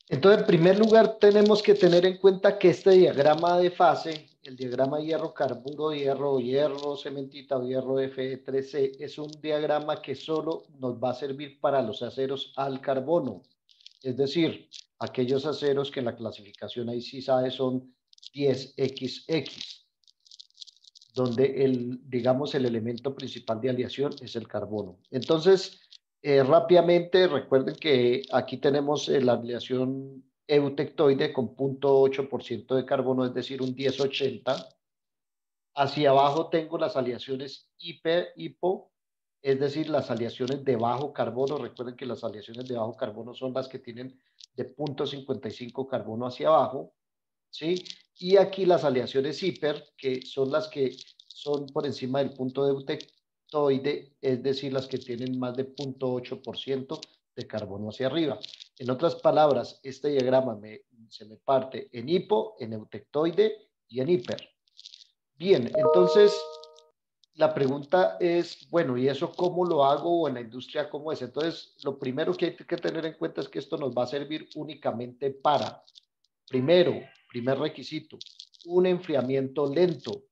Entonces, en primer lugar, tenemos que tener en cuenta que este diagrama de fase, el diagrama hierro-carburo, hierro-hierro, cementita o hierro Fe3C, es un diagrama que solo nos va a servir para los aceros al carbono. Es decir, aquellos aceros que en la clasificación ahí sí sabe son 10XX, donde digamos, el elemento principal de aleación es el carbono. Entonces, rápidamente, recuerden que aquí tenemos la aleación eutectoide con 0,8% de carbono, es decir, un 1080. Hacia abajo tengo las aleaciones hipo, es decir, las aleaciones de bajo carbono. Recuerden que las aleaciones de bajo carbono son las que tienen de 0,55 carbono hacia abajo. ¿Sí? Y aquí las aleaciones hiper, que son las que son por encima del punto de eutectoide, es decir, las que tienen más de 0,8% de carbono hacia arriba. En otras palabras, este diagrama se me parte en hipo, en eutectoide y en hiper. Bien, entonces la pregunta es, bueno, ¿y eso cómo lo hago o en la industria cómo es? Entonces, lo primero que hay que tener en cuenta es que esto nos va a servir únicamente para, primero, primer requisito, un enfriamiento lento.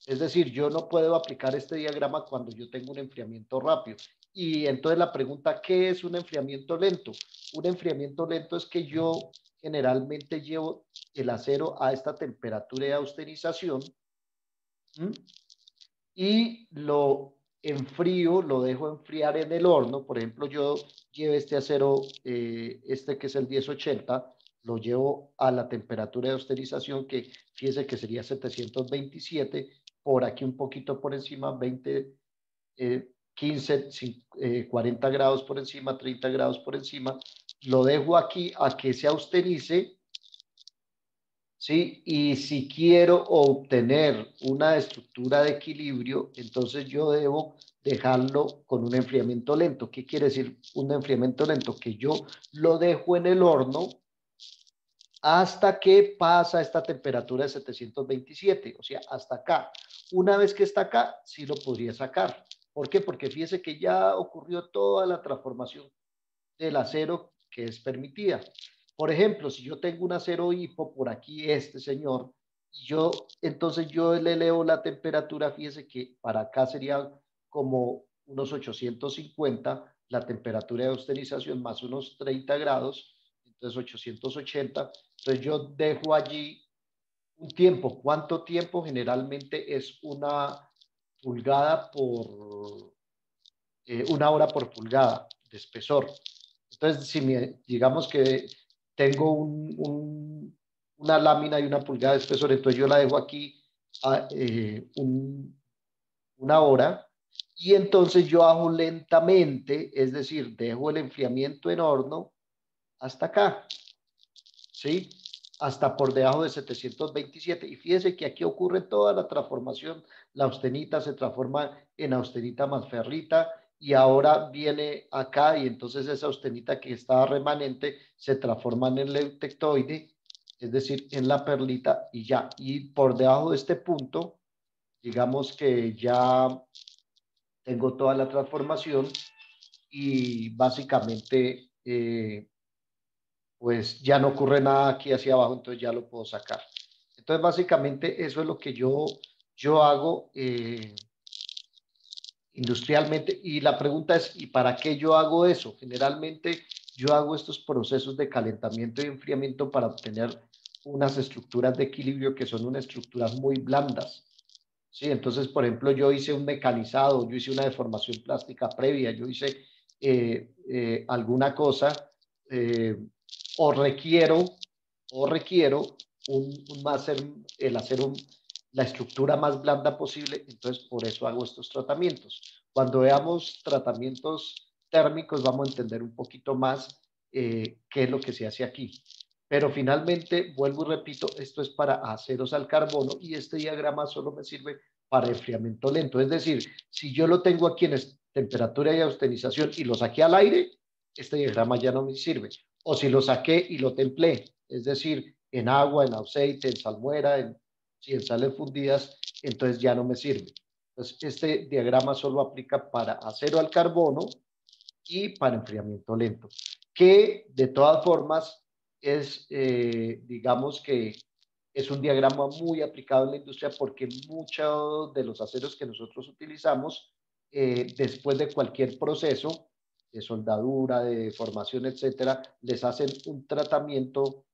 Es decir, yo no puedo aplicar este diagrama cuando yo tengo un enfriamiento rápido. Y entonces la pregunta, ¿qué es un enfriamiento lento? Un enfriamiento lento es que yo generalmente llevo el acero a esta temperatura de austerización, ¿m? Y lo enfrío, lo dejo enfriar en el horno. Por ejemplo, yo llevo este acero, este que es el 1080, lo llevo a la temperatura de austerización que fíjese que sería 727, por aquí un poquito por encima, 20, 15, 40 grados por encima, 30 grados por encima. Lo dejo aquí a que se austerice. ¿Sí? Y si quiero obtener una estructura de equilibrio, entonces yo debo dejarlo con un enfriamiento lento. ¿Qué quiere decir un enfriamiento lento? Que yo lo dejo en el horno hasta que pasa esta temperatura de 727, o sea, hasta acá. Una vez que está acá, sí lo podría sacar. ¿Por qué? Porque fíjese que ya ocurrió toda la transformación del acero que es permitida. Por ejemplo, si yo tengo un acero hipo por aquí, este señor, entonces yo le elevo la temperatura, fíjese que para acá sería como unos 850, la temperatura de austerización más unos 30 grados, entonces 880, entonces yo dejo allí un tiempo. ¿Cuánto tiempo? Generalmente es una hora por pulgada de espesor. Entonces, si digamos que tengo una lámina y una pulgada de espesor, entonces yo la dejo aquí a, una hora y entonces yo hago lentamente, es decir, dejo el enfriamiento en horno hasta acá, ¿sí? Hasta por debajo de 727. Y fíjese que aquí ocurre toda la transformación. La austenita se transforma en austenita más ferrita y ahora viene acá y entonces esa austenita que estaba remanente se transforma en el eutectoide, es decir, en la perlita y ya. Y por debajo de este punto, digamos que ya tengo toda la transformación y básicamente pues ya no ocurre nada aquí hacia abajo, entonces ya lo puedo sacar. Entonces, básicamente eso es lo que yo hago industrialmente. Y la pregunta es, ¿y para qué yo hago eso? Generalmente yo hago estos procesos de calentamiento y enfriamiento para obtener unas estructuras de equilibrio que son unas estructuras muy blandas. Sí, entonces, por ejemplo, yo hice un mecanizado, yo hice una deformación plástica previa, yo hice alguna cosa eh, o requiero, el hacer la estructura más blanda posible, entonces por eso hago estos tratamientos. Cuando veamos tratamientos térmicos vamos a entender un poquito más qué es lo que se hace aquí. Pero finalmente, vuelvo y repito, esto es para aceros al carbono y este diagrama solo me sirve para enfriamiento lento. Es decir, si yo lo tengo aquí en temperatura y austerización y lo saqué al aire, este diagrama ya no me sirve. O si lo saqué y lo templé, es decir, en agua, en aceite, en salmuera, en sales fundidas, entonces ya no me sirve. Entonces, este diagrama solo aplica para acero al carbono y para enfriamiento lento, que de todas formas digamos que es un diagrama muy aplicado en la industria porque muchos de los aceros que nosotros utilizamos, después de cualquier proceso de soldadura, de formación, etcétera, les hacen un tratamiento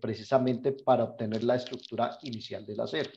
precisamente para obtener la estructura inicial del acero.